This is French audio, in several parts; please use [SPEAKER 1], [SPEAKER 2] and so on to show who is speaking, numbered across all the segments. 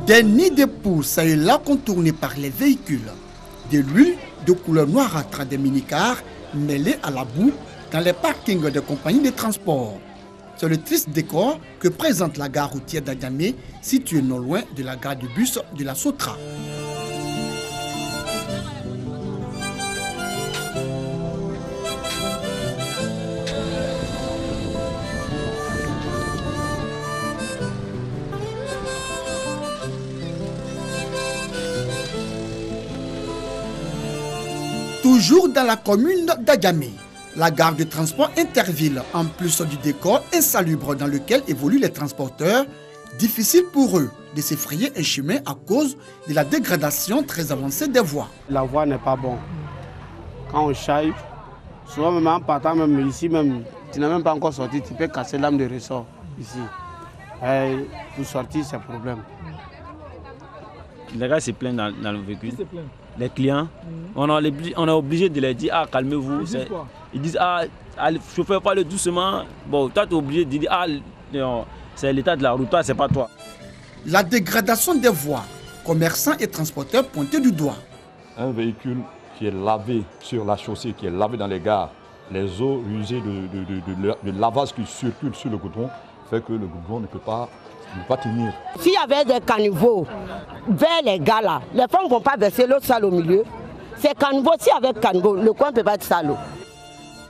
[SPEAKER 1] Des nids de poules, ça et là, contournés par les véhicules. De l'huile de couleur noirâtre des minicars mêlée à la boue dans les parkings des compagnies de transport. C'est le triste décor que présente la gare routière d'Adjamé, située non loin de la gare de bus de la Sotra. Toujours dans la commune d'Adjamé, la gare de transport Interville, en plus du décor insalubre dans lequel évoluent les transporteurs, difficile pour eux de se frayer un chemin à cause de la dégradation très avancée des voies.
[SPEAKER 2] La voie n'est pas bonne. Quand on chaille, souvent même en partant même ici, même, tu n'as même pas encore sorti, tu peux casser l'âme de ressort ici. Et pour sortir, c'est un problème.
[SPEAKER 3] Les gars se plaignent dans le véhicule. Les clients, on est obligé de leur dire ah calmez-vous. Ils disent ah chauffeur parle doucement. Bon toi tu es obligé de dire ah c'est l'état de la route, toi c'est pas toi.
[SPEAKER 1] La dégradation des voies, commerçants et transporteurs pointés du doigt.
[SPEAKER 4] Un véhicule qui est lavé sur la chaussée, qui est lavé dans les gares, les eaux usées de lavage qui circulent sur le goudron fait que le goudron ne peut pas tenir.
[SPEAKER 5] S'il y avait des caniveaux vers les gars là, les femmes ne vont pas verser l'eau sale au milieu. C'est caniveau, si avec caniveau, le coin ne peut pas être sale.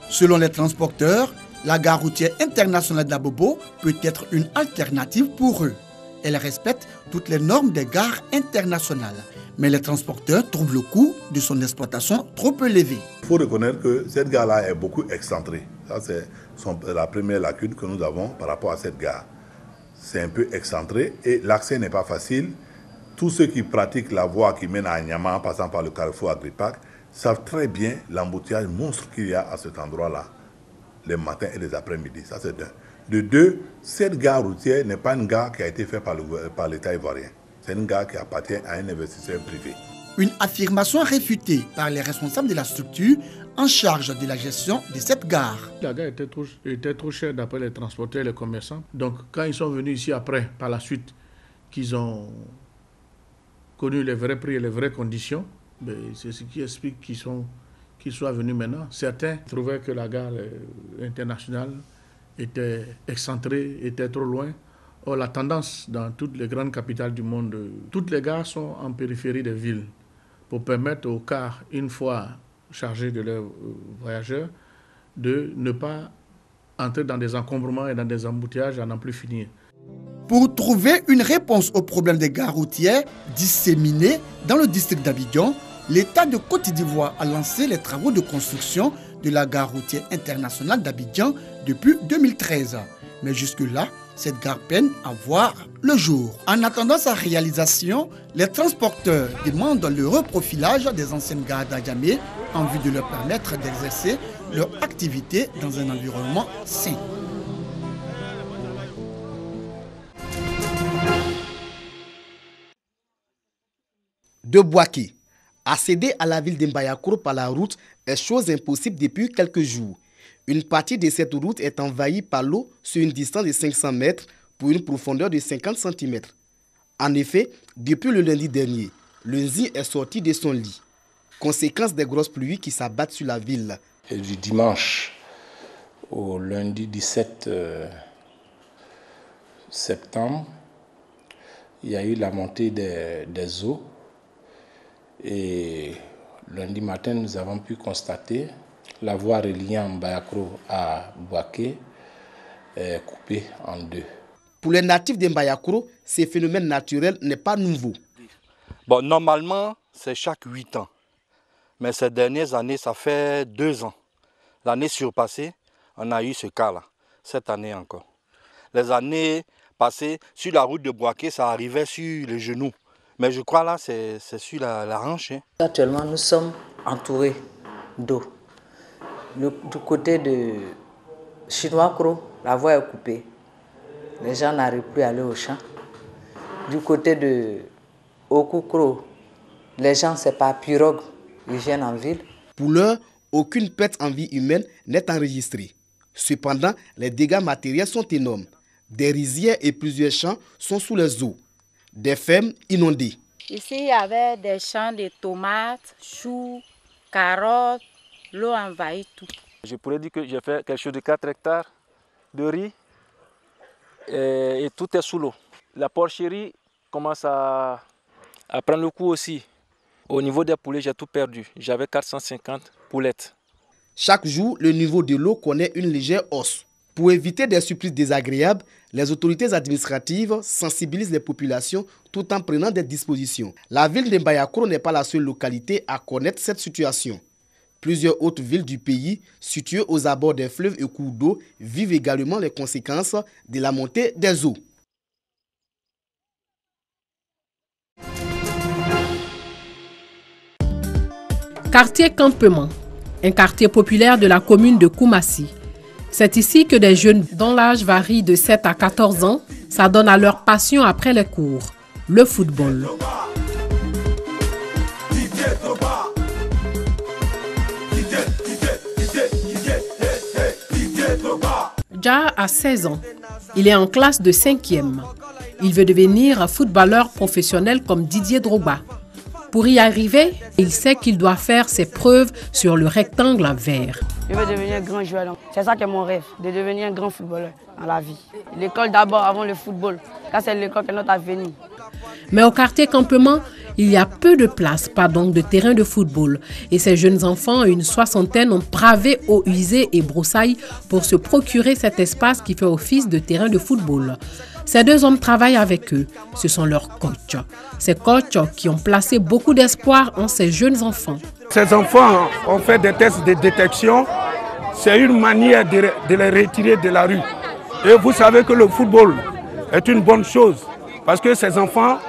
[SPEAKER 1] Selon les transporteurs, la gare routière internationale d'Abobo peut être une alternative pour eux. Elle respecte toutes les normes des gares internationales. Mais les transporteurs trouvent le coût de son exploitation trop élevé.
[SPEAKER 6] Il faut reconnaître que cette gare-là est beaucoup excentrée. Ça, c'est la première lacune que nous avons par rapport à cette gare. C'est un peu excentré et l'accès n'est pas facile. Tous ceux qui pratiquent la voie qui mène à Nyama en passant par le carrefour Agripac savent très bien l'embouteillage monstre qu'il y a à cet endroit-là, les matins et les après-midi. Ça, c'est d'un. De deux, cette gare routière n'est pas une gare qui a été faite par l'État ivoirien. C'est une gare qui appartient à un investisseur privé.
[SPEAKER 1] Une affirmation réfutée par les responsables de la structure en charge de la gestion de cette gare.
[SPEAKER 7] La gare était trop chère d'après les transporteurs et les commerçants. Donc quand ils sont venus ici après, par la suite, qu'ils ont connu les vrais prix et les vraies conditions, c'est ce qui explique qu'ils soient venus maintenant. Certains trouvaient que la gare internationale était excentrée, était trop loin. Or, la tendance dans toutes les grandes capitales du monde, toutes les gares sont en périphérie des villes pour permettre aux cars, une fois chargés de leurs voyageurs, de ne pas entrer dans des encombrements et dans des embouteillages à n'en plus finir.
[SPEAKER 1] Pour trouver une réponse au problème des gares routières disséminées dans le district d'Abidjan, l'État de Côte d'Ivoire a lancé les travaux de construction de la gare routière internationale d'Abidjan depuis 2013. Mais jusque-là, cette gare peine à voir le jour. En attendant sa réalisation, les transporteurs demandent le reprofilage des anciennes gares d'Adjamé en vue de leur permettre d'exercer leur activité dans un environnement sain.
[SPEAKER 8] De Bouaké, accéder à la ville d'Mbayakour par la route est chose impossible depuis quelques jours. Une partie de cette route est envahie par l'eau sur une distance de 500 mètres pour une profondeur de 50 cm. En effet, depuis le lundi dernier, le Nzi est sorti de son lit. Conséquence des grosses pluies qui s'abattent sur la ville.
[SPEAKER 9] Et du dimanche au lundi 17 septembre, il y a eu la montée des eaux. Et lundi matin, nous avons pu constater la voie reliant Mbayakro à Bouaké est coupée en deux.
[SPEAKER 8] Pour les natifs de Mbayakro, ce phénomène naturel n'est pas nouveau.
[SPEAKER 10] Bon, normalement, c'est chaque 8 ans. Mais ces dernières années, ça fait 2 ans. L'année surpassée, on a eu ce cas-là. Cette année encore. Les années passées, sur la route de Bouaké, ça arrivait sur les genoux. Mais je crois là, c'est sur la hanche. Hein.
[SPEAKER 11] Actuellement, nous sommes entourés d'eau. Du côté de Chinois-Cro, la voie est coupée. Les gens n'arrivent plus à aller au champ. Du côté de Oku-Cro, les gens, c'est pas pirogue, ils viennent en ville.
[SPEAKER 8] Pour l'heure, aucune perte en vie humaine n'est enregistrée. Cependant, les dégâts matériels sont énormes. Des rizières et plusieurs champs sont sous les eaux. des fermes inondées.
[SPEAKER 12] Ici, il y avait des champs de tomates, choux, carottes, l'eau envahit tout.
[SPEAKER 13] Je pourrais dire que j'ai fait quelque chose de 4 hectares de riz et tout est sous l'eau. La porcherie commence à prendre le coup aussi. Au niveau des poulets, j'ai tout perdu. J'avais 450 poulettes.
[SPEAKER 8] Chaque jour, le niveau de l'eau connaît une légère hausse. Pour éviter des surprises désagréables, les autorités administratives sensibilisent les populations tout en prenant des dispositions. La ville de Mbayakoro n'est pas la seule localité à connaître cette situation. Plusieurs autres villes du pays, situées aux abords des fleuves et cours d'eau, vivent également les conséquences de la montée des eaux.
[SPEAKER 14] Quartier Campement, un quartier populaire de la commune de Koumassi. C'est ici que des jeunes dont l'âge varie de 7 à 14 ans s'adonnent à leur passion après les cours, le football. Ja a 16 ans. Il est en classe de 5e. Il veut devenir footballeur professionnel comme Didier Drogba. Pour y arriver, il sait qu'il doit faire ses preuves sur le rectangle vert.
[SPEAKER 15] Je veux devenir un grand joueur. C'est ça qui est mon rêve, de devenir un grand footballeur dans la vie. L'école d'abord avant le football, car c'est l'école qui est notre avenir.
[SPEAKER 14] Mais au quartier Campement, il y a peu de place, pas donc de terrain de football. Et ces jeunes enfants, une soixantaine, ont bravé eau usée et broussailles pour se procurer cet espace qui fait office de terrain de football. Ces deux hommes travaillent avec eux. Ce sont leurs coachs. Ces coachs qui ont placé beaucoup d'espoir en ces jeunes enfants.
[SPEAKER 16] Ces enfants ont fait des tests de détection. C'est une manière de les retirer de la rue. Et vous savez que le football est une bonne chose. Parce que ces enfants,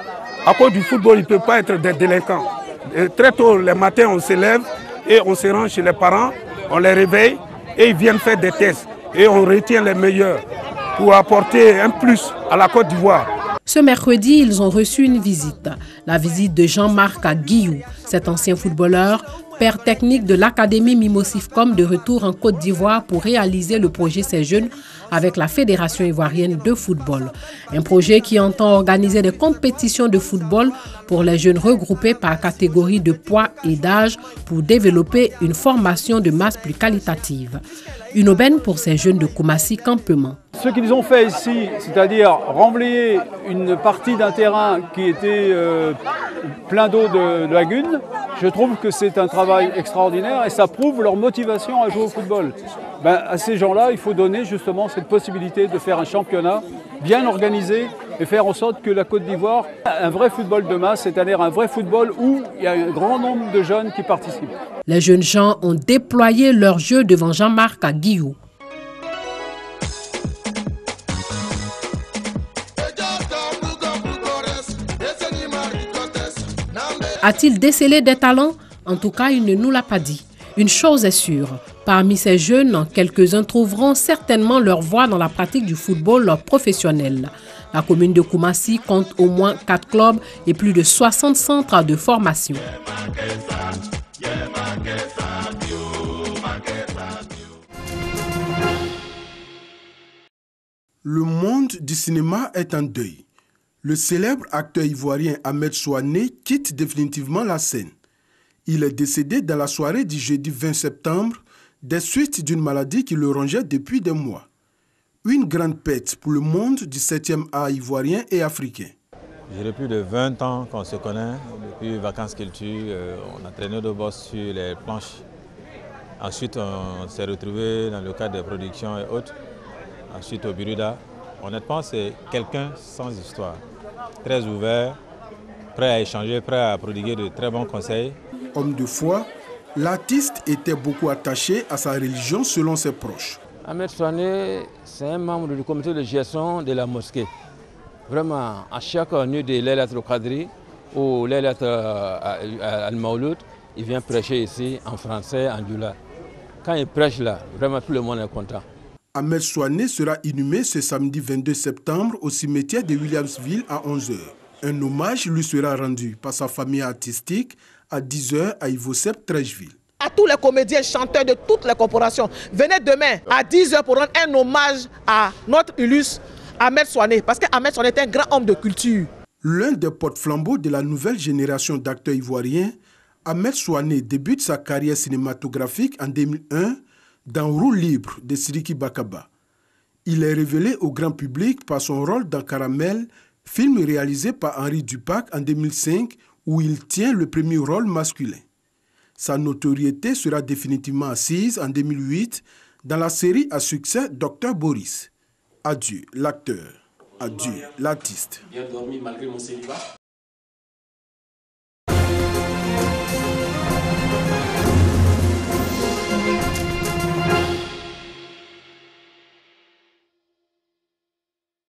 [SPEAKER 16] à cause du football, ils ne peuvent pas être des délinquants. Et très tôt, le matin, on se lève et on se rend chez les parents, on les réveille et ils viennent faire des tests. Et on retient les meilleurs pour apporter un plus à la Côte d'Ivoire.
[SPEAKER 14] Ce mercredi, ils ont reçu une visite. La visite de Jean-Marc Guillou, cet ancien footballeur, père technique de l'Académie Mimosifcom de retour en Côte d'Ivoire pour réaliser le projet Ces Jeunes avec la Fédération ivoirienne de football. Un projet qui entend organiser des compétitions de football pour les jeunes regroupés par catégorie de poids et d'âge pour développer une formation de masse plus qualitative. Une aubaine pour ces jeunes de Koumassi Campement.
[SPEAKER 17] Ce qu'ils ont fait ici, c'est-à-dire remblayer une partie d'un terrain qui était plein d'eau de lagunes, je trouve que c'est un travail extraordinaire et ça prouve leur motivation à jouer au football. À ces gens-là, il faut donner justement cette possibilité de faire un championnat bien organisé et faire en sorte que la Côte d'Ivoire ait un vrai football de masse, c'est-à-dire un vrai football où il y a un grand nombre de jeunes qui participent.
[SPEAKER 14] Les jeunes gens ont déployé leur jeu devant Jean-Marc Guillou. A-t-il décelé des talents? En tout cas, il ne nous l'a pas dit. Une chose est sûre, parmi ces jeunes, quelques-uns trouveront certainement leur voie dans la pratique du football professionnel. La commune de Koumassi compte au moins 4 clubs et plus de 60 centres de formation.
[SPEAKER 18] Le monde du cinéma est en deuil. Le célèbre acteur ivoirien Ahmed Souané quitte définitivement la scène. Il est décédé dans la soirée du jeudi 20 septembre des suites d'une maladie qui le rongeait depuis des mois. Une grande perte pour le monde du 7e art ivoirien et africain.
[SPEAKER 19] J'ai plus de 20 ans qu'on se connaît, depuis Vacances Culture, on a traîné de boss sur les planches. Ensuite, on s'est retrouvés dans le cadre des productions et autres. Ensuite, au Buruda. Honnêtement, c'est quelqu'un sans histoire. Très ouvert, prêt à échanger, prêt à prodiguer de très bons conseils.
[SPEAKER 18] Homme de foi, l'artiste était beaucoup attaché à sa religion selon ses proches.
[SPEAKER 20] Ahmed Souané, c'est un membre du comité de gestion de la mosquée. Vraiment, à chaque nuit de Laylat al-Qadri ou Laylat al-Mawlud, il vient prêcher ici en français, en djoula. Quand il prêche là, vraiment tout le monde est content.
[SPEAKER 18] Ahmed Souané sera inhumé ce samedi 22 septembre au cimetière de Williamsville à 11h. Un hommage lui sera rendu par sa famille artistique à 10h à Ivosep Trècheville.
[SPEAKER 21] À tous les comédiens, chanteurs de toutes les corporations, venez demain à 10h pour rendre un hommage à notre illustre Ahmed Souané, parce qu'Ahmed Souané est un grand homme de culture.
[SPEAKER 18] L'un des porte-flambeaux de la nouvelle génération d'acteurs ivoiriens, Ahmed Souané débute sa carrière cinématographique en 2001 dans Roue libre de Sidiki Bakaba. Il est révélé au grand public par son rôle dans Caramel, film réalisé par Henri Dupac en 2005 où il tient le premier rôle masculin. Sa notoriété sera définitivement assise en 2008 dans la série à succès Dr Boris. Adieu l'acteur, adieu l'artiste.
[SPEAKER 2] Bien dormi malgré mon célibat.